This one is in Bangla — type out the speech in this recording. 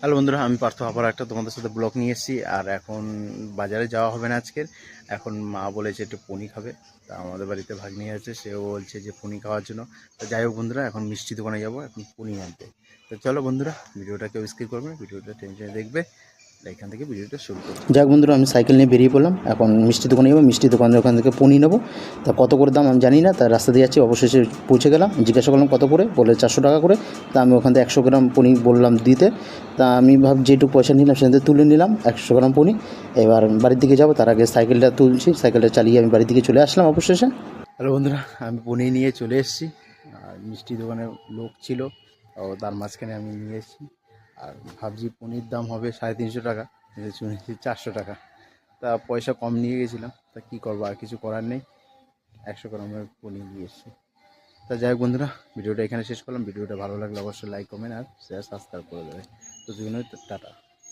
হ্যালো বন্ধুরা, আমি পার্থ আবার একটা তোমাদের সাথে ব্লগ নিয়ে এসেছি। আর এখন বাজারে যাওয়া হবে না আজকের। এখন মা বলেছে একটু পনি খাবে। তা আমাদের বাড়িতে ভাগ্নি আছে, সেও বলছে যে পনি খাওয়ার জন্য। তো যাই হোক বন্ধুরা, এখন মিষ্টি দোকানে যাবো এখন পনি আনতে। তো চলো বন্ধুরা, ভিডিওটা কেউ স্কিপ করবে না, ভিডিওটা টেনশনে দেখবে। এখান থেকে ভিডিওটা শুরু করছি। যাক বন্ধুরা, আমি সাইকেল নিয়ে বেরিয়ে পড়লাম। এখন মিষ্টি দোকানে যাবো, মিষ্টি দোকানের ওখান থেকে পনি নেবো। তা কত করে দাম আমি জানি না, তার রাস্তা দিয়ে যাচ্ছি, অবশেষে পৌঁছে গেলাম। জিজ্ঞাসা করলাম কত করে, বলে 400 টাকা করে। তা আমি ওখান থেকে 100 গ্রাম পনি বললাম দিতে। তা আমি যেটুকু পয়সা নিলাম সেখান থেকে তুলে নিলাম 100 গ্রাম পনি। এবার বাড়ির দিকে যাবো, তার আগে সাইকেলটা তুলছি, সাইকেলটা চালিয়ে আমি বাড়ির দিকে চলে আসলাম অবশেষে। হ্যালো বন্ধুরা, আমি পনি নিয়ে চলে এসেছি। আর মিষ্টি দোকানে লোক ছিল, ও তার মাঝখানে আমি নিয়ে এসেছি। আর ভাবছি পনির দাম হবে 350 টাকা, কিন্তু শুনেছি 400 টাকা। তা পয়সা কম নিয়ে গেছিলাম, তা কী করবো, আর কিছু করার নেই। 100 গ্রামের পনির নিয়ে এসেছি। তা যাই হোক বন্ধুরা, ভিডিওটা এখানে শেষ করলাম। ভিডিওটা ভালো লাগলে অবশ্যই লাইক, কমেন্ট আর শেয়ার, সাবস্ক্রাইব করে দেবে। তো টাটা।